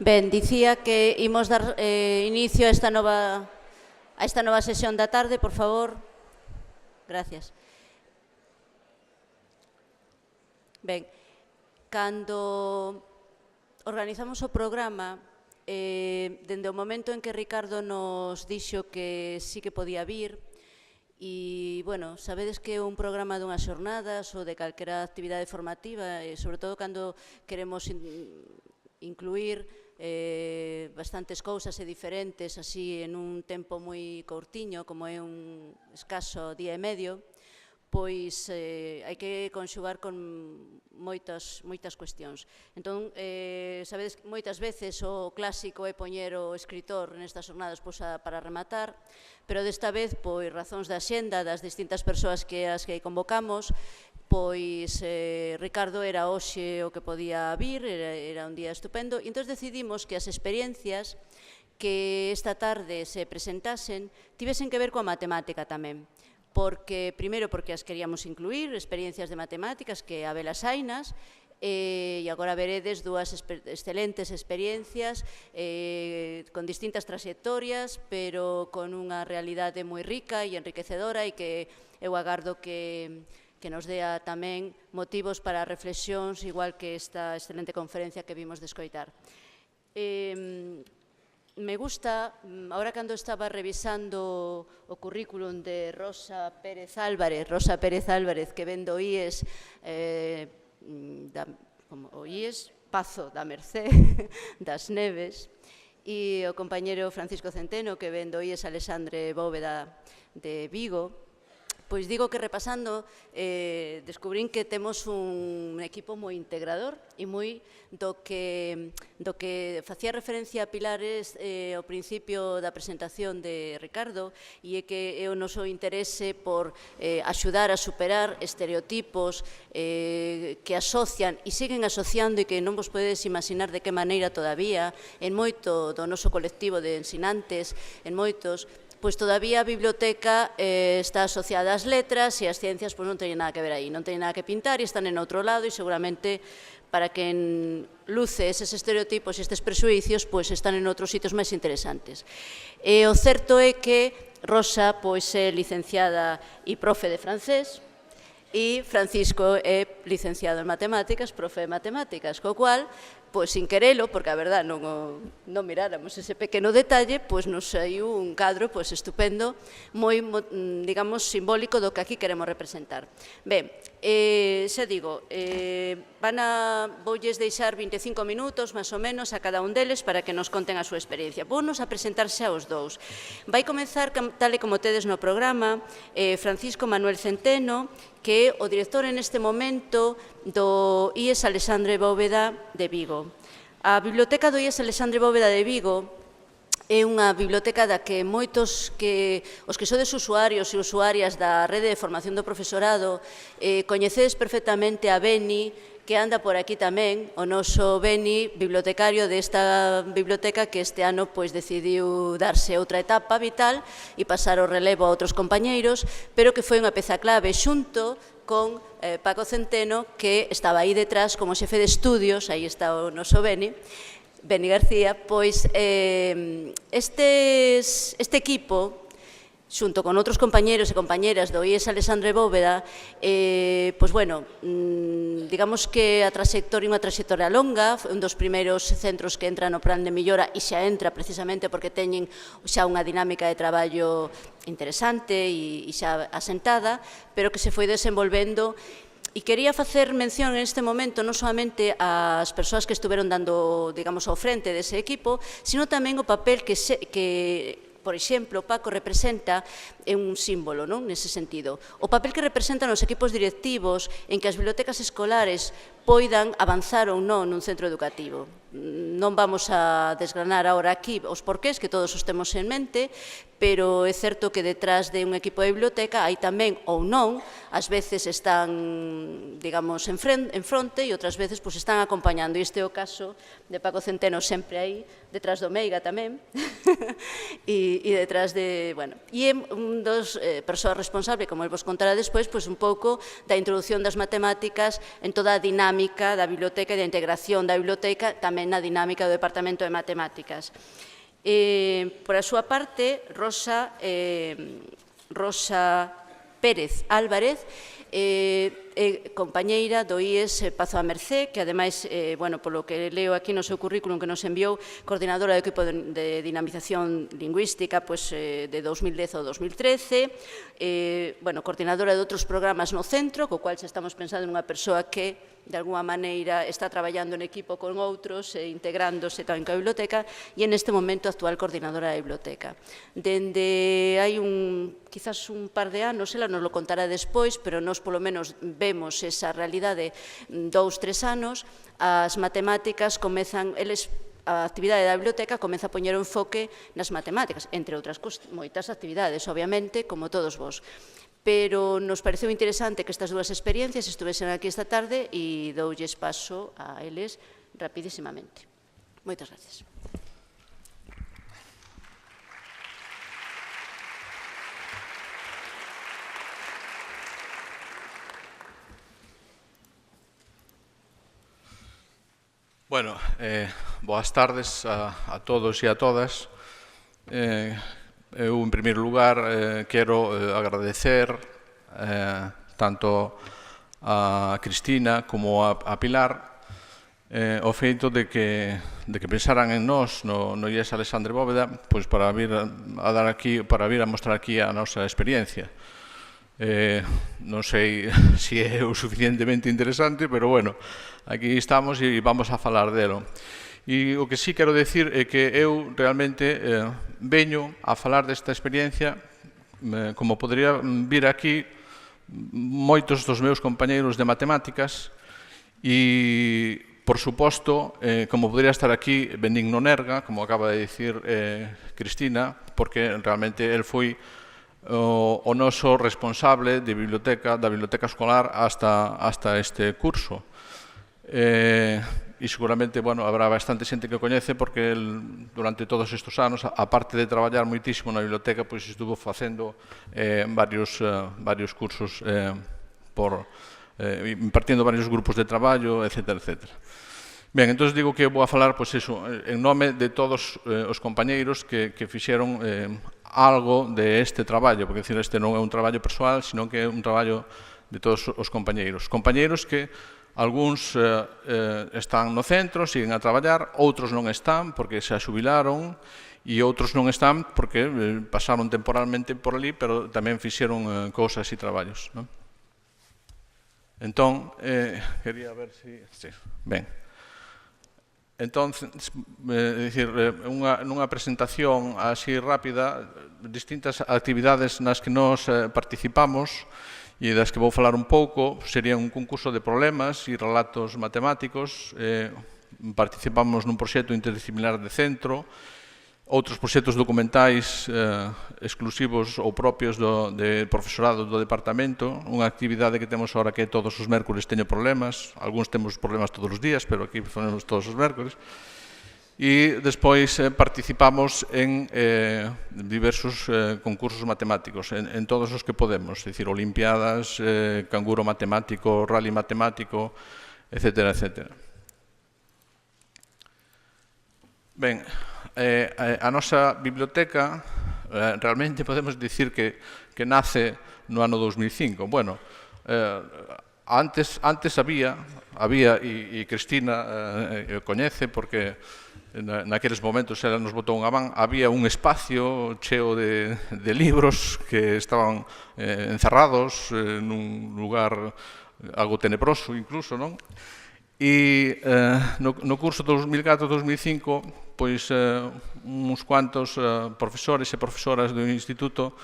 Ben, dicía que imos dar inicio a esta nova sesión da tarde, por favor. Gracias. Ben, cando organizamos o programa, dende o momento en que Ricardo nos dixo que sí que podía vir, e, bueno, sabedes que é un programa dunhas xornadas ou de calquera actividade formativa, e sobre todo cando queremos incluir bastantes cousas e diferentes así en un tempo moi cortiño, como é un escaso día e medio, pois hai que conxugar con moitas cuestións. Entón, sabedes que moitas veces o clásico é poñer o escritor nestas xornadas para rematar, pero desta vez, pois razóns da xenda das distintas persoas as que convocamos, pois Ricardo era hoxe o que podía vir, era un día estupendo, e entón decidimos que as experiencias que esta tarde se presentasen tivesen que ver coa matemática tamén. Primeiro, porque as queríamos incluir, experiencias de matemáticas que habelas hainas, e agora veredes dúas excelentes experiencias con distintas trayectorias, pero con unha realidade moi rica e enriquecedora, e que eu agardo que nos dea tamén motivos para reflexións, igual que esta excelente conferencia que vimos de escoitar. Me gusta, ahora cando estaba revisando o currículum de Rosa Pérez Álvarez, que ven do IES, o IES Pazo da Mercé, das Neves, e o compañero Francisco Centeno, que ven do IES Alexandre Bóveda de Vigo, pois digo que repasando descubrín que temos un equipo moi integrador e moi do que facía referencia a pilares ao principio da presentación de Ricardo, e é que é o noso interese por axudar a superar estereotipos que asocian e siguen asociando, e que non vos podedes imaginar de que maneira todavía en moito do noso colectivo de ensinantes, en moitos, pois todavía a biblioteca está asociada ás letras, e as ciencias non teñen nada que ver aí, non teñen nada que pintar e están en outro lado, e seguramente para quen luce eses estereotipos e estes presuicios, pois están en outros sitios máis interesantes. E o certo é que Rosa é licenciada e profe de francés, e Francisco é licenciado en matemáticas, profe de matemáticas, co cual, pois sin querelo, porque a verdad non miráramos ese pequeno detalle, pois nos saiu un cadro estupendo, moi, digamos, simbólico do que aquí queremos representar. Ben, xa digo, voulles deixar 25 minutos, máis ou menos, a cada un deles para que nos conten a súa experiencia. Vounos a presentarse aos dous. Vai comenzar, tal e como tedes no programa, Francisco Manuel Centeno, que é o director en este momento do IES Alexandre Bóveda de Vigo. A Biblioteca do IES Alexandre Bóveda de Vigo é unha biblioteca da que moitos os que sodes usuarios e usuarias da rede de formación do profesorado coñecedes perfectamente a Beni, que anda por aquí tamén, o noso Beni, bibliotecario desta biblioteca, que este ano decidiu darse outra etapa vital e pasar o relevo a outros compañeiros, pero que foi unha peza clave xunto con Paco Centeno, que estaba aí detrás como xefe de estudios, aí está o noso Beni García, pois este equipo, xunto con outros compañeros e compañeras do IES Alexandre Bóveda, pois, bueno, digamos que a trayectoria é unha trayectoria longa, foi un dos primeiros centros que entra no plan de millora, e xa entra precisamente porque teñen xa unha dinámica de traballo interesante e xa asentada, pero que se foi desenvolvendo. E quería facer mención en este momento non solamente ás persoas que estuveron dando, digamos, ao frente dese equipo, sino tamén o papel que por exemplo, Paco representa un símbolo, non? Nese sentido. O papel que representan os equipos directivos en que as bibliotecas escolares poidan avanzar ou non nun centro educativo. Non vamos a desgranar agora aquí os porqués, que todos os temos en mente, pero é certo que detrás de un equipo de biblioteca hai tamén, ou non, ás veces están, digamos, en fronte e outras veces están acompañando. E este é o caso de Paco Centeno sempre aí, detrás do Meiga tamén, e detrás de, bueno, e é un dos persoas responsable, como vos contará despois, un pouco da introducción das matemáticas en toda a dinámica da biblioteca e da integración da biblioteca tamén na dinámica do Departamento de Matemáticas. Por a súa parte, Rosa Pérez Álvarez, compañeira do IES Pazo a Mercé, que ademais, polo que leo aquí no seu currículum que nos enviou, coordinadora do equipo de dinamización lingüística de 2010 ao 2013, coordinadora de outros programas no centro, co cual xa estamos pensando nunha persoa que de alguma maneira está traballando en equipo con outros e integrándose tamén coa biblioteca e neste momento actual coordinadora da biblioteca. Dende hai quizás un par de anos, ela nos lo contará despois, pero nos polo menos vemos esa realidade 2, 3 anos, as matemáticas comezan, a actividade da biblioteca comeza a poñer o enfoque nas matemáticas, entre outras moitas actividades, obviamente, como todos vos. Pero nos pareceu interesante que estas dúas experiencias estuvesen aquí esta tarde e doulles paso a eles rapidísimamente. Moitas gracias. Bueno, boas tardes a todos e a todas. Eu, en primeiro lugar, quero agradecer tanto a Cristina como a Pilar o feito de que pensaran en nós no IES Alexandre Bóveda para vir a mostrar aquí a nosa experiencia. Non sei se é o suficientemente interesante, pero bueno, aquí estamos e vamos a falar delo. E o que sí quero decir é que eu realmente veño a falar desta experiencia como podría vir aquí moitos dos meus compañeiros de matemáticas e, por suposto, como podría estar aquí Benigno Nerga, como acaba de dicir Cristina, porque realmente el foi o noso responsable de biblioteca, da biblioteca escolar hasta este curso. E seguramente, bueno, habrá bastante xente que o coñece porque durante todos estes anos, aparte de traballar moitísimo na biblioteca, pois estuvo facendo varios cursos impartindo varios grupos de traballo, etcétera, etcétera. Ben, entón digo que vou a falar, pois iso, en nome de todos os compañeiros que fixeron algo de este traballo, porque este non é un traballo persoal, sino que é un traballo de todos os compañeiros. Compañeiros que algúns están no centro, siguen a traballar, outros non están porque se xubilaron e outros non están porque pasaron temporalmente por ali, pero tamén fixeron cousas e traballos. Entón, quería ver se... Ben. Entón, nunha presentación así rápida, distintas actividades nas que nós participamos e das que vou falar un pouco, sería un concurso de problemas e relatos matemáticos, participamos nun proxecto interdisciplinar de centro, outros proxectos documentais exclusivos ou propios do profesorado do departamento, unha actividade que temos ahora que todos os mércores teño problemas, algúns temos problemas todos os días, pero aquí facemos todos os mércores, e despois participamos en diversos concursos matemáticos, en todos os que podemos, é dicir, olimpiadas, canguro matemático, rally matemático, etcétera, etcétera. Ben, a nosa biblioteca realmente podemos dicir que nace no ano 2005. Bueno, antes había, e Cristina coñece porque naqueles momentos ela nos botou unha man, había un espacio cheo de libros que estaban encerrados nun lugar algo tenebroso incluso, non? E no curso 2004-2005, pois uns cuantos profesores e profesoras do instituto,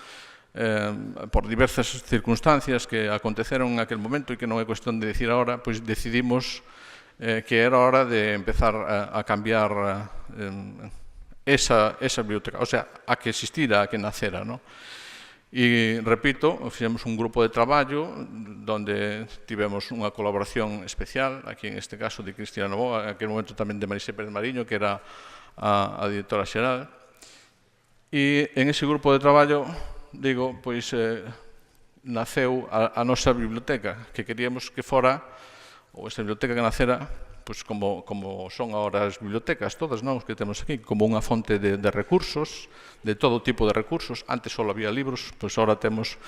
por diversas circunstancias que aconteceron en aquel momento e que non é cuestión de decir agora, pois decidimos que era hora de empezar a cambiar esa biblioteca, o sea, a que existira, a que nacera, ¿no? E, repito, fixemos un grupo de traballo donde tivemos unha colaboración especial, aquí en este caso de Cristina Novoa, en aquel momento tamén de Marisé Pérez Mariño, que era a directora xeral. E en ese grupo de traballo, digo, pois naceu a nosa biblioteca, que queríamos que fora, ou esta biblioteca que nacera, pois como son agora as bibliotecas todas, non, que temos aquí, como unha fonte de recursos, de todo tipo de recursos. Antes só había libros, pois agora temos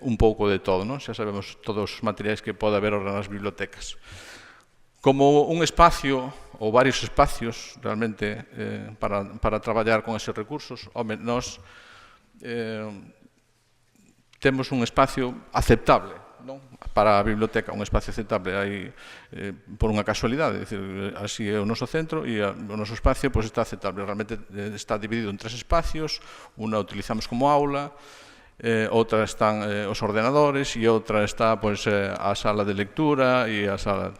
un pouco de todo, non? Xa sabemos todos os materiais que pode haber agora nas bibliotecas. Como un espacio, ou varios espacios, realmente, para traballar con eses recursos, home, nós temos un espacio aceptable, non? Para a biblioteca, un espacio aceptable aí por unha casualidade, dicir, así é o noso centro e o noso espacio pois está aceptable, realmente está dividido en 3 espacios, unha utilizamos como aula, outra están os ordenadores e outra está pois a sala de lectura e a sala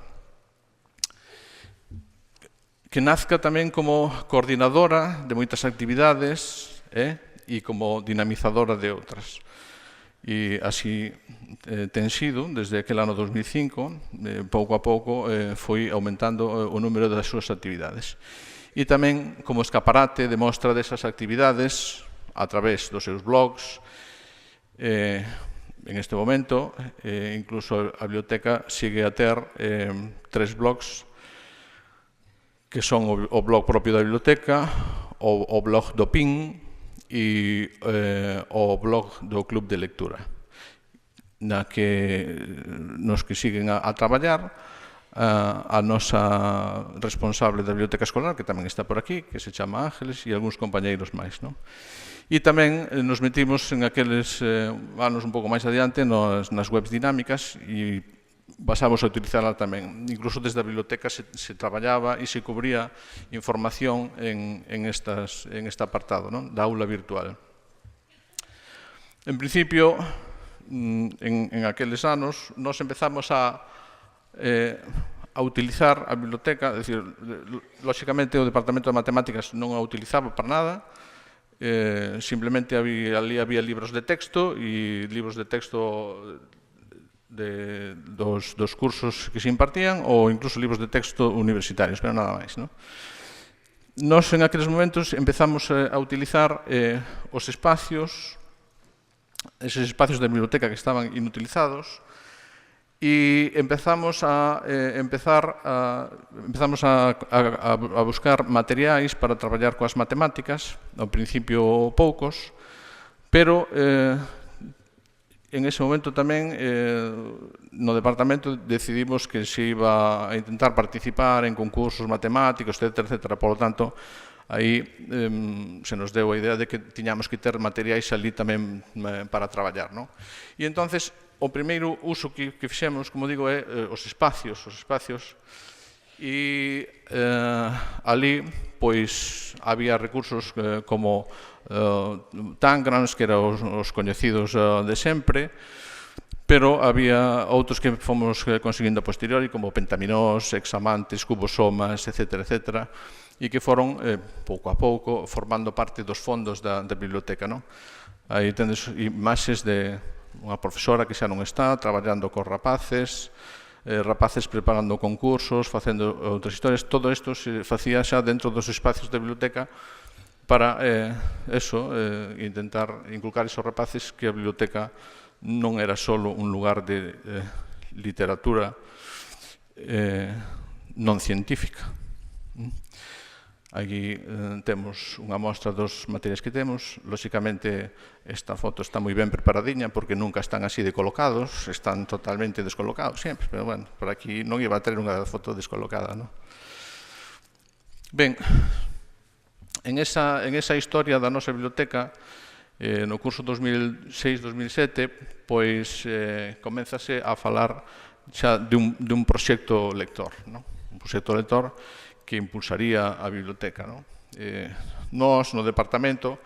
que nazca tamén como coordinadora de moitas actividades e como dinamizadora de outras. E así ten sido, desde aquel ano 2005, pouco a pouco foi aumentando o número das súas actividades. E tamén como escaparate de mostra desas actividades a través dos seus blogs. En este momento, incluso a biblioteca sigue a ter 3 blogs que son o blog propio da biblioteca, o blog do PIN, e o blog do Club de Lectura, nos que siguen a traballar a nosa responsable da biblioteca escolar, que tamén está por aquí, que se chama Ángeles, e algúns compañeiros máis, non? E tamén nos metimos en aqueles anos un pouco máis adiante nas webs dinámicas e pasamos a utilizarla tamén. Incluso desde a biblioteca se traballaba e se cubría información en este apartado, non? Da aula virtual. En principio, en aqueles anos, nos empezamos a utilizar a biblioteca, é dicir, lóxicamente o Departamento de Matemáticas non a utilizaba para nada, simplemente ali había libros de texto e libros de texto dos cursos que se impartían ou incluso libros de texto universitarios, pero nada máis, non? Nos, en aqueles momentos, empezamos a utilizar os espacios, eses espacios da biblioteca que estaban inutilizados, e empezamos a buscar materiais para traballar coas matemáticas, ao principio poucos, pero en ese momento tamén no departamento decidimos que se iba a intentar participar en concursos matemáticos, etc. Por lo tanto, aí se nos deu a idea de que tiñamos que ter materiais ali tamén para traballar, non? E entonces, o primeiro uso que fixemos, como digo, é os espacios, e ali, pois, había recursos como Tangrams, que eran os coñecidos de sempre, pero había outros que fomos conseguindo a posteriori, como pentaminós, hexamantes, cubosomas, etc., e que foron, pouco a pouco, formando parte dos fondos da biblioteca, non? Aí tendes imaxes de unha profesora que xa non está, traballando cos rapaces preparando concursos, facendo outras historias. Todo isto se facía xa dentro dos espacios da biblioteca para intentar inculcar esos rapaces que a biblioteca non era só un lugar de literatura non científica. Aquí temos unha mostra dos materiais que temos. Lóxicamente, esta foto está moi ben preparadiña porque nunca están así de colocados, están totalmente descolocados sempre, pero, bueno, por aquí non iba a ter unha foto descolocada, non? Ben, en esa historia da nosa biblioteca, no curso 2006-2007, pois coménzase a falar xa dun proxecto lector, non? Un proxecto lector que impulsaría a biblioteca, non? Nós, no departamento,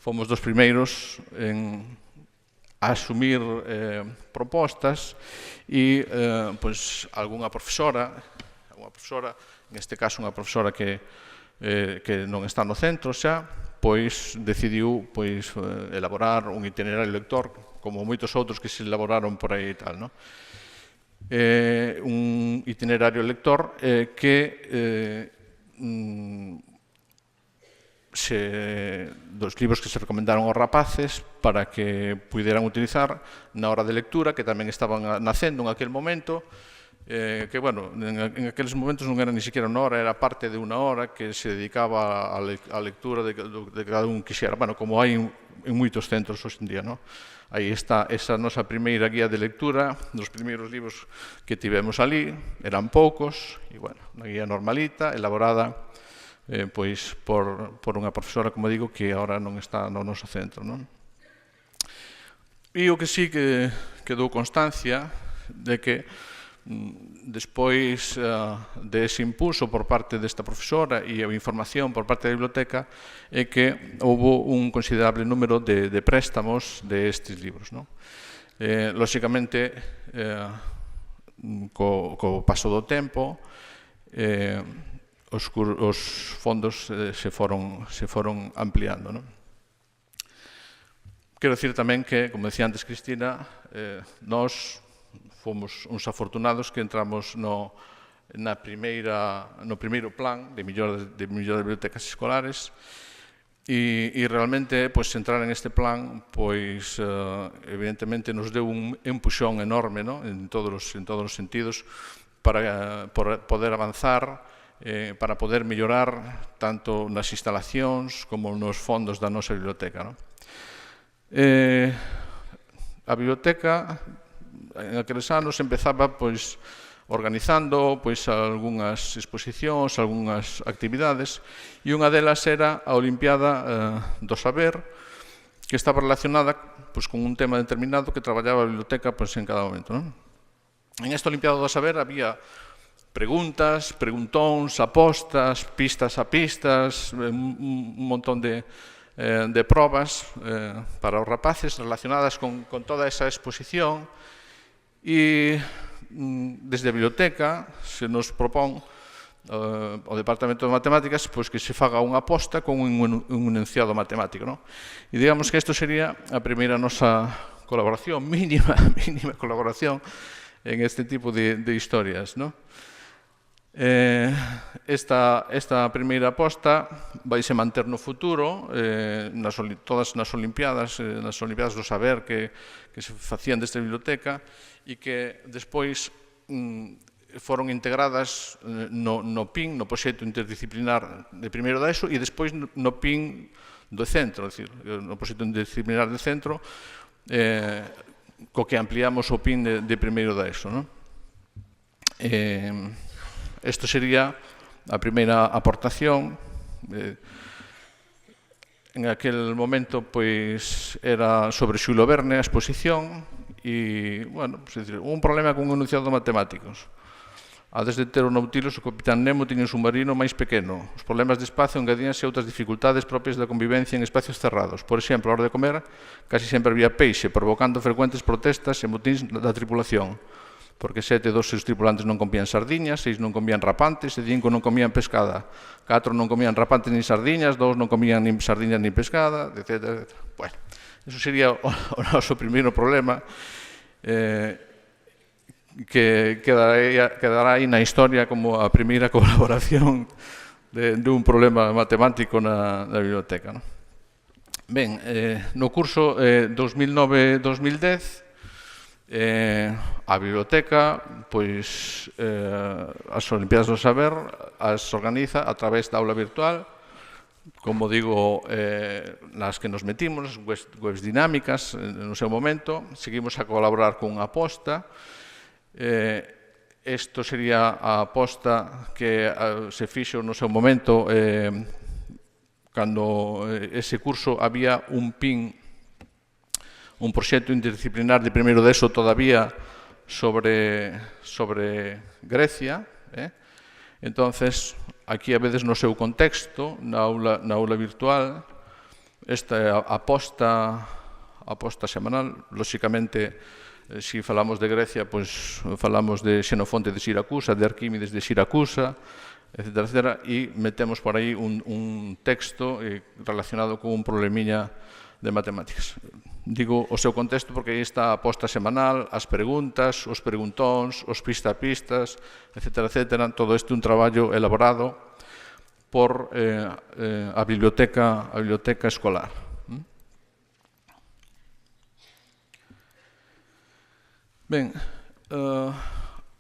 fomos dos primeiros en asumir propostas e, pois, algunha profesora, en este caso unha profesora que que non está no centro xa, pois decidiu elaborar un itinerario lector, como moitos outros que se elaboraron por aí e tal, non? Un itinerario lector que dos libros que se recomendaron aos rapaces para que puderan utilizar na hora de lectura, que tamén estaban nacendo en aquel momento, que, bueno, en aqueles momentos non era ni siquiera unha hora, era parte de unha hora que se dedicaba á lectura de cada un quixera, bueno, como hai en moitos centros hoxe en día, non? Aí está esa nosa primeira guía de lectura, dos primeiros libros que tivemos ali, eran poucos, e, bueno, unha guía normalita, elaborada pois por unha profesora, como digo, que agora non está no noso centro, non? E o que sí que quedou constancia de que despois dese impulso por parte desta profesora e a información por parte da biblioteca é que houve un considerable número de préstamos de estes libros, non? Lóxicamente, co paso do tempo, os fondos se foron ampliando, non? Quero dicir tamén que, como decía antes Cristina, nós fomos uns afortunados que entramos no primeiro plan de millora de bibliotecas escolares e realmente entrar en este plan evidentemente nos deu un empuxón enorme, en todos os sentidos para poder avanzar, para poder mellorar tanto nas instalacións como nos fondos da nosa biblioteca. A biblioteca en aqueles anos empezaba organizando algunhas exposicións, algunhas actividades, e unha delas era a Olimpiada do Saber, que estaba relacionada con un tema determinado que traballaba a biblioteca en cada momento. En esta Olimpiada do Saber había preguntas, preguntóns, apostas, pistas a pistas, un montón de probas para os rapaces relacionadas con toda esa exposición. E desde a biblioteca se nos propón ao Departamento de Matemáticas que se faga unha aposta con un enunciado matemático. E digamos que isto sería a primeira nosa colaboración, mínima colaboración en este tipo de historias. Esta primeira aposta vaise manter no futuro, todas nas Olimpiadas do Saber que se facían desta biblioteca, e que despois foron integradas no PIN, no proxecto interdisciplinar de primeiro da ESO, e despois no PIN do centro, no proxecto interdisciplinar do centro, co que ampliamos o PIN de primeiro da ESO. Isto sería a primeira aportación. En aquel momento era sobre Xulo Verne a exposición, e, bueno, un problema con enunciado matemáticos. Antes de ter o Nautilus, o Capitán Nemo tiña un submarino máis pequeno. Os problemas de espacio engadíanse a outras dificultades propias da convivencia en espacios cerrados. Por exemplo, a hora de comer, casi sempre había peixe, provocando frecuentes protestas e motíns da tripulación. Porque 7 dos seus tripulantes non comían sardiñas, 6 non comían rapantes, e 5 non comían pescada. 4 non comían rapantes nin sardiñas, 2 non comían nin sardiñas nin pescada, etc. Bueno, eso sería o noso primeiro problema, que quedará aí na historia como a primeira colaboración dun problema matemático na biblioteca. Ben, no curso 2009-2010, a biblioteca, as Olimpiadas do Saber as organiza a través da aula virtual, como digo, nas que nos metimos, webs dinámicas no seu momento. Seguimos a colaborar con unha aposta. Isto sería a aposta que se fixo no seu momento cando ese curso había un PIN, un proxecto interdisciplinar de primeiro de ESO todavía sobre Grecia. Entonces, aquí a veces no seu contexto, na aula virtual, esta aposta semanal, lóxicamente, se falamos de Grecia, falamos de Xenofonte de Siracusa, de Arquímedes de Siracusa, etcétera, etcétera, e metemos por aí un texto relacionado con un problemiña de matemáticas. Digo o seu contexto porque aí está a posta semanal, as preguntas, os preguntóns, os pista-pistas, etcétera, etcétera. Todo isto é un traballo elaborado por a biblioteca escolar. Ben,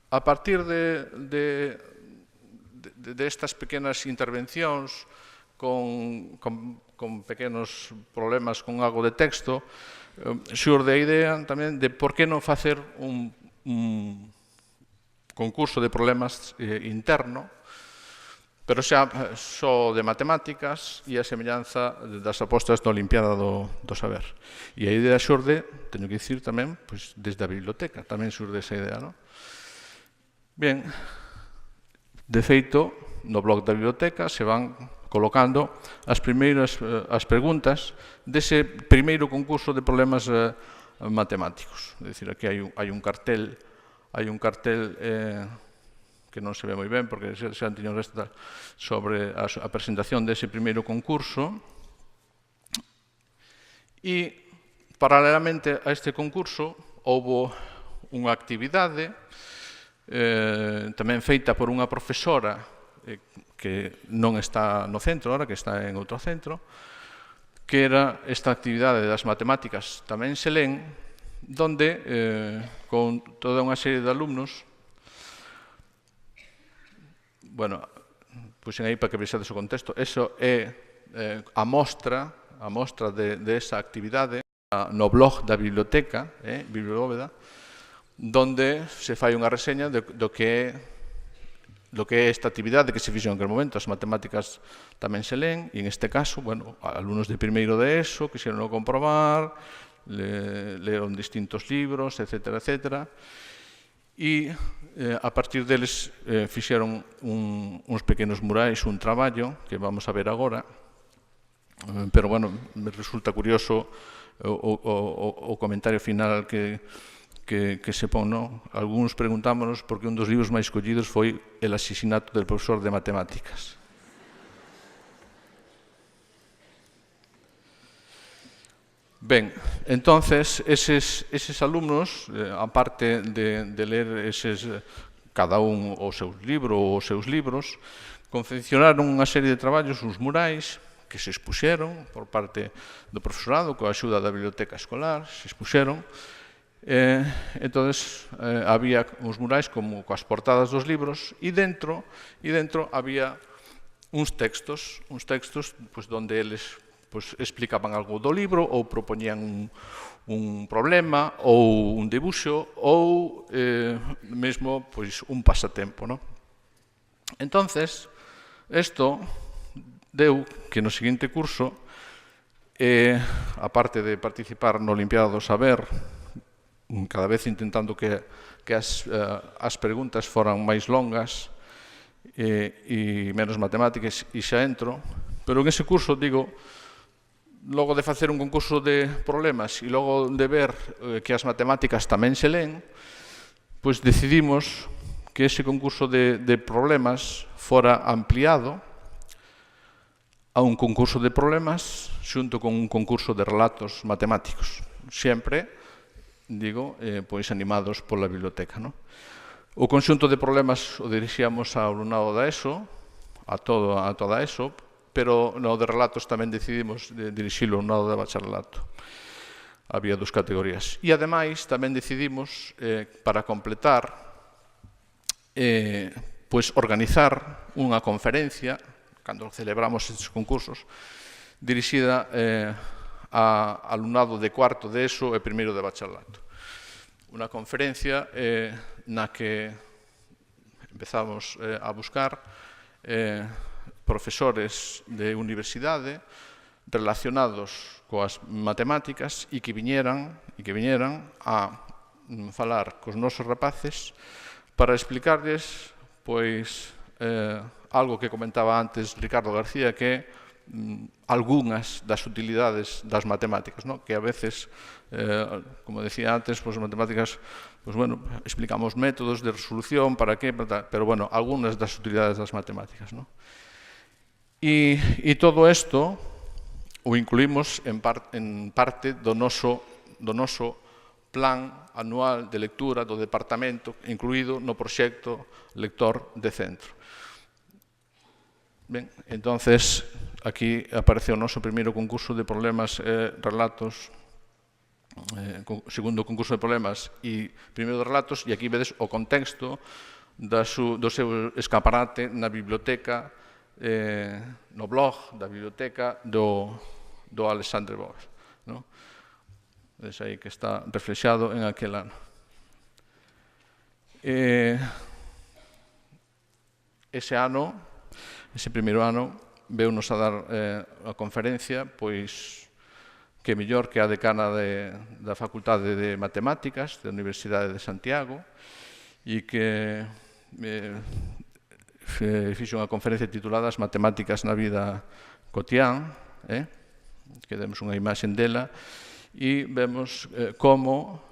a partir destas pequenas intervencións con pequenos problemas con algo de texto, xurde a idea tamén de por que non facer un concurso de problemas interno, pero xa só de matemáticas e a semellanza das apostas da Olimpiada do Saber. E a idea xurde, teño que dicir tamén, desde a biblioteca, tamén xurde esa idea, non? Ben, de feito, no blog da biblioteca se van colocando as preguntas dese primeiro concurso de problemas matemáticos. É dicir, aquí hai un cartel que non se ve moi ben, porque xa tiño resta sobre a presentación dese primeiro concurso. E, paralelamente a este concurso, houbo unha actividade tamén feita por unha profesora que non está no centro ahora, que está en outro centro, que era esta actividade das matemáticas tamén se len, donde, con toda unha serie de alumnos, bueno, puxen aí para que vexades o contexto, eso é a mostra de esa actividade no blog da biblioteca, Bibliobóveda, donde se fai unha reseña do que é esta actividade que se fixo en aquel momento. As matemáticas tamén se len, e en este caso, bueno, alumnos de primeiro de ESO quixeron comprobar, leron distintos libros, etcétera, etcétera, e a partir deles fixeron uns pequenos murais, un traballo que vamos a ver agora, pero, bueno, me resulta curioso o comentario final que se pon, non? Algúns preguntámonos por que un dos libros máis escollidos foi El asesinato del profesor de matemáticas. Ben, entonces, eses alumnos, aparte de ler cada un o seu libro ou os seus libros, confeccionaron unha serie de traballos, uns murais, que se expuxeron por parte do profesorado, coa axuda da biblioteca escolar, se expuxeron. Entonces, había uns murais como coas portadas dos libros, e dentro había uns textos donde eles explicaban algo do libro ou propoñían un problema ou un dibuixo ou mesmo un pasatempo, non? Entonces, isto deu que no seguinte curso, aparte de participar na Olimpiada do Saber, cada vez intentando que as preguntas foran máis longas e menos matemáticas, e xa entro, pero en ese curso, digo, logo de facer un concurso de problemas e logo de ver que as matemáticas tamén se len, pois decidimos que ese concurso de problemas fora ampliado a un concurso de problemas xunto con un concurso de relatos matemáticos, sempre, digo, pois animados pola biblioteca, non? O conxunto de problemas o dirixíamos ao alumnado da ESO, a toda a ESO, pero no de relatos tamén decidimos dirixilo ao alumnado de bacharelato. Había dos categorías. E, ademais, tamén decidimos, para completar, organizar unha conferencia, cando celebramos estes concursos, dirixida a alumnado de cuarto de ESO e primeiro de bacharelato. Unha conferencia na que empezamos a buscar profesores de universidade relacionados coas matemáticas e que viñeran a falar cos nosos rapaces para explicarles algo que comentaba antes Ricardo García, que é algunhas das utilidades das matemáticas, ¿no? Que a veces, como decía antes, as matemáticas, explicamos métodos de resolución, para qué, pero bueno, algunhas das utilidades das matemáticas, ¿no? E todo isto o incluímos en parte do noso plan anual de lectura do departamento, incluído no proxecto Lector de Centro. Ben, entonces, aquí aparece o noso primeiro concurso de problemas e relatos, segundo concurso de problemas e primeiro de relatos, e aquí vedes o contexto do seu escaparate na biblioteca, no blog da biblioteca do Alexandre Bóveda, ¿no? Vedes aí que está reflexado en aquel ano. Ese primeiro ano, veunos a dar a conferencia, pois, que mellor que a decana da Facultade de Matemáticas da Universidade de Santiago, e que fixo unha conferencia titulada As matemáticas na vida cotián, que demos unha imaxe dela, e vemos como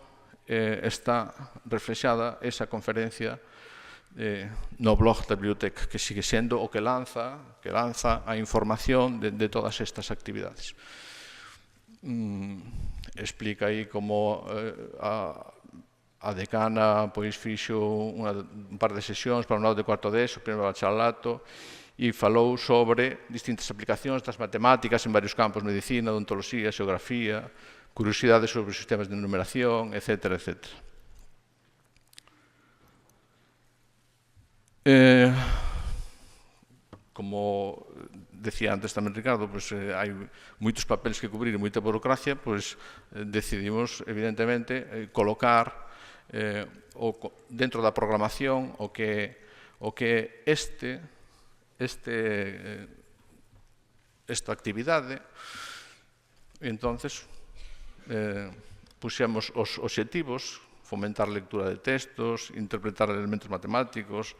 está reflexada esa conferencia no blog da biblioteca, que sigue sendo o que lanza a información de todas estas actividades. Explica aí como a decana fixo un par de sesións para o lado de cuarto de ESO, primeiro bacharelato, e falou sobre distintas aplicacións das matemáticas en varios campos, medicina, odontoloxía, xeografía, curiosidades sobre os sistemas de numeración, etc. Como decía antes tamén Ricardo, hai moitos papeles que cubrir e moita burocracia, decidimos, evidentemente, colocar dentro da programación o que esta actividade. Entonces, puxemos os obxectivos: fomentar a lectura de textos, interpretar elementos matemáticos,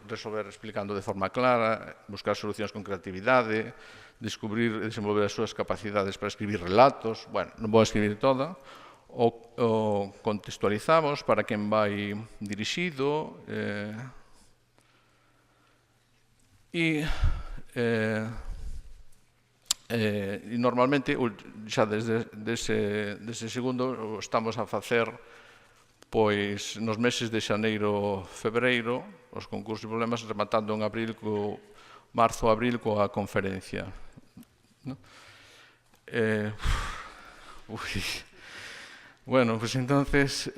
resolver explicando de forma clara, buscar solucións con creatividade, descubrir e desenvolver as súas capacidades para escribir relatos. Bueno, non vou escribir toda. O contextualizamos para quen vai dirixido, e normalmente, xa desde ese segundo, estamos a facer nos meses de xaneiro, febreiro, os concursos de problemas, rematando en marzo, abril, coa conferencia. Bueno, pues entonces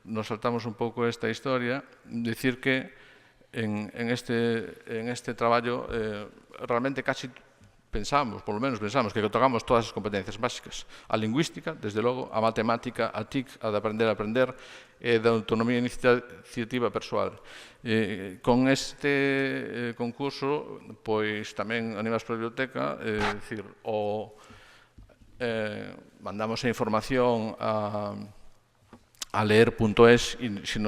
nos saltamos un pouco esta historia, decir que en este traballo realmente casi pensamos, polo menos pensamos, que tocamos todas as competencias básicas. A lingüística, desde logo, a matemática, a TIC, a de aprender a aprender, e da autonomía iniciativa persoal. Con este concurso, pois tamén animados pola biblioteca, decir, mandamos a información a leer.es e se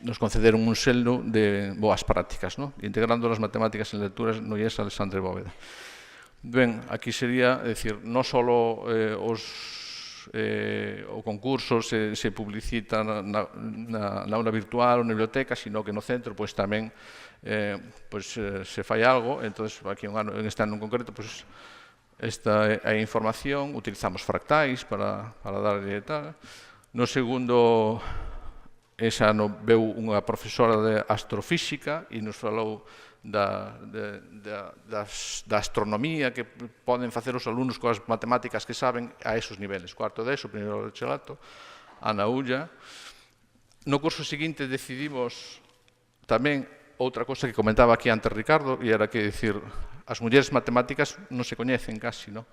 nos concederon un selo de boas prácticas, integrando as matemáticas en lecturas no IES Alexandre Bóveda. Ben, aquí sería, decir, non só o concurso se publicita na aula virtual ou na biblioteca, sino que no centro tamén se fai algo. Entón, aquí en este ano en concreto, esta é a información, utilizamos fractais para darlle tal. No segundo, ese ano veu unha profesora de astrofísica e nos falou da astronomía que poden facer os alumnos coas matemáticas que saben a esos niveles. Cuarto de ESO, primeiro bachelato, Ana Ulla. No curso seguinte decidimos tamén outra cosa que comentaba aquí antes Ricardo, e era que, decir, as mulleres matemáticas non se coñecen casi, non?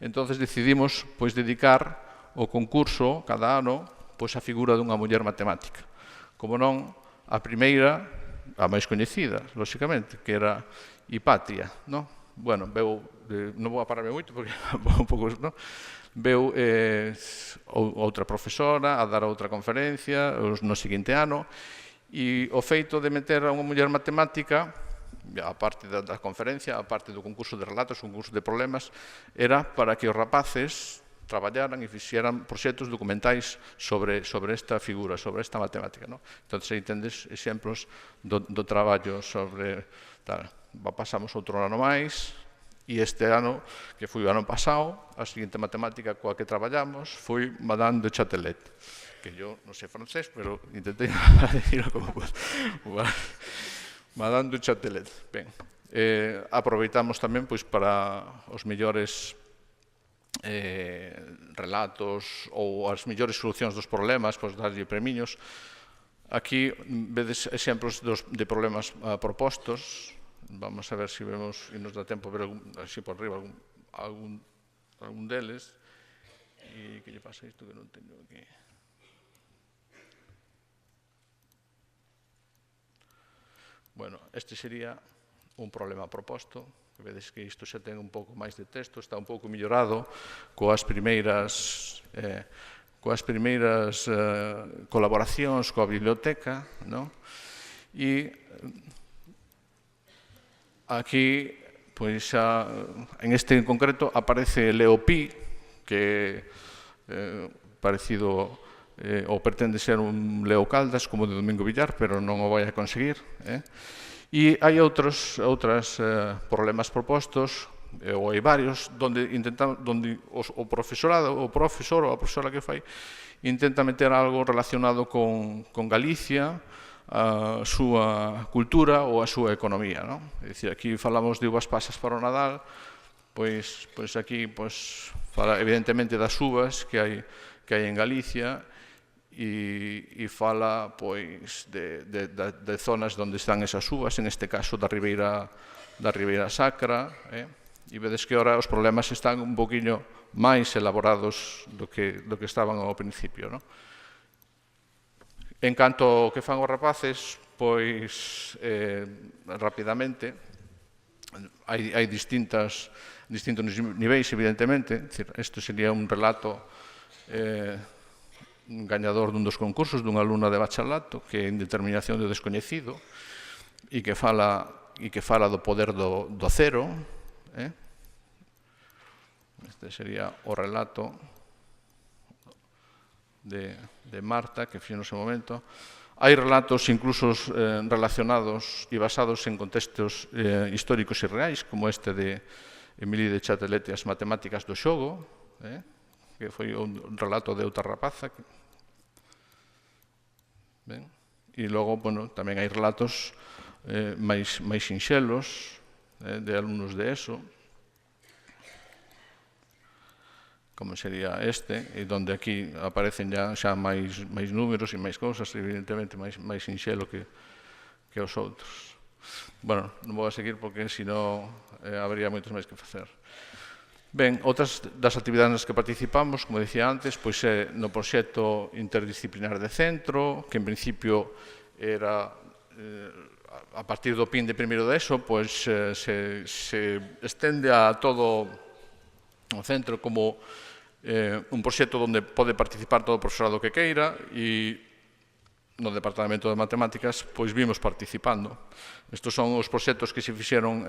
Entón, decidimos dedicar o concurso cada ano a figura dunha muller matemática. Como non, a primeira, a máis coñecida, lóxicamente, que era Hipatria, non? Bueno, non vou a pararme moito porque un pouco, non? Veu outra profesora a dar outra conferencia no seguinte ano, e o feito de meter a unha muller matemática a parte da conferencia, a parte do concurso de relatos, o concurso de problemas, era para que os rapaces traballaran e fixeran proxectos documentais sobre esta figura, sobre esta matemática. Entón, aí tendes exemplos do traballo sobre tal. Pasamos outro ano máis, e este ano, que foi o ano pasado, a seguinte matemática coa que traballamos foi Madame de Châtelet, que yo non sei francés, pero intentei decirlo como puedo. Madame de Châtelet. Ben, aproveitamos tamén para os mellores relatos ou as mellores solucións dos problemas, darlle premiños. Aquí vedes exemplos de problemas propostos. Vamos a ver se vemos, e nos dá tempo ver así por arriba algún deles. E que lle pasa isto que non teño aquí? Bueno, este sería un problema proposto. Vedes que isto xa ten un pouco máis de texto, está un pouco mellorado coas primeiras colaboracións coa biblioteca, e aquí, pois, en este en concreto, aparece Leopi, que parecido ou pretende ser un Leo Caldas, como de Domingo Villar, pero non o vai a conseguir. E hai outros problemas propostos, ou hai varios, onde o profesorado, o profesor ou a profesora que fai, intenta meter algo relacionado con Galicia, a súa cultura ou a súa economía. É dicir, aquí falamos de uvas pasas para o Nadal, pois aquí fala evidentemente das uvas que hai en Galicia, e fala de zonas onde están esas uvas, en este caso da Ribeira Sacra, e vedes que ora os problemas están un poquinho máis elaborados do que estaban ao principio. En canto ao que fan os rapaces, pois rapidamente hai distintos niveis, evidentemente. Isto sería un relato gañador dun dos concursos dunha alumna de bacharelato, que é Indeterminación do Descoñecido, e que fala do poder do cero. Este sería o relato de Marta, que fixo no seu momento. Hai relatos incluso relacionados e basados en contextos históricos e reais, como este de Émilie de Châtelet e as matemáticas do xogo, que foi un relato de outra rapaza. E logo, tamén hai relatos máis sinxelos de alumnos de ESO, como sería este, e onde aquí aparecen xa máis números e máis cousas, evidentemente máis sinxelo que os outros. Bueno, non vou a seguir porque senón habería moitos máis que facer. Ben, outras das actividades nas que participamos, como dicía antes, pois é no proxecto interdisciplinar de centro, que en principio era, a partir do PIN de primeiro de ESO, pois se estende a todo o centro como un proxecto onde pode participar todo o profesorado que queira, e no Departamento de Matemáticas pois vimos participando. Estos son os proxectos que se fixeron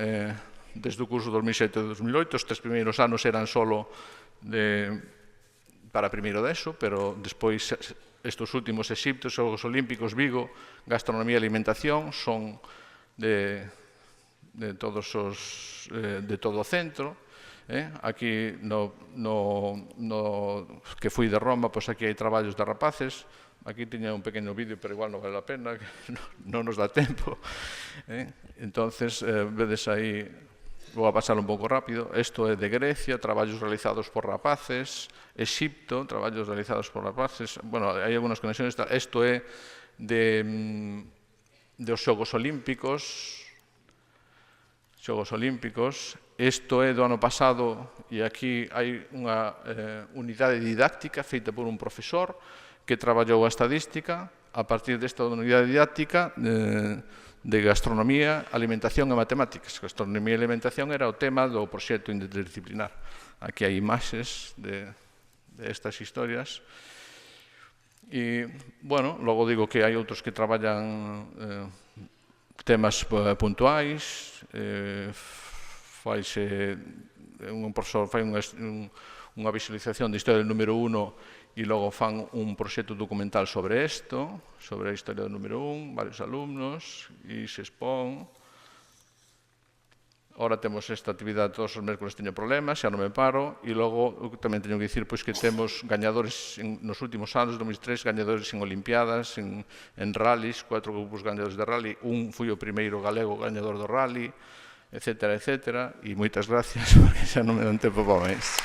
desde o curso 2007 e 2008. Os 3 primeiros anos eran solo para primeiro de ESO, pero despois estes últimos Exipto, Xogos Olímpicos, Vigo, Gastronomía e Alimentación, son de todo o centro. Aquí no que fui de Roma, pois aquí hai traballos de rapaces. Aquí tiña un pequeno vídeo, pero igual non vale a pena, non nos dá tempo. Entonces, vedes aí, vou a pasar un pouco rápido. Isto é de Grecia, traballos realizados por rapaces. Exipto, traballos realizados por rapaces. Bueno, hai algunas conexións. Isto é dos Xogos Olímpicos. Xogos Olímpicos. Isto é do ano pasado, e aquí hai unha unidade didáctica feita por un profesor que traballou a estadística a partir desta unidade didáctica de gastronomía, alimentación e matemáticas. Gastronomía e alimentación era o tema do proxecto interdisciplinar. Aquí hai imaxes de estas historias. E, bueno, logo digo que hai outros que traballan temas puntuais, faise un profesor fai unha visualización da historia do número 1 e logo fan un proxecto documental sobre isto, sobre a historia do número 1, varios alumnos, e se expón. Ora temos esta actividade todos os mércoles, teño problemas, xa non me paro, e logo tamén teño que dicir que temos gañadores nos últimos anos, 2003, gañadores en Olimpiadas, en rallies, 4 grupos gañadores de rally, un foi o primeiro galego gañador do rally, etcétera, etcétera, e moitas gracias, porque xa non me dan tempo para máis.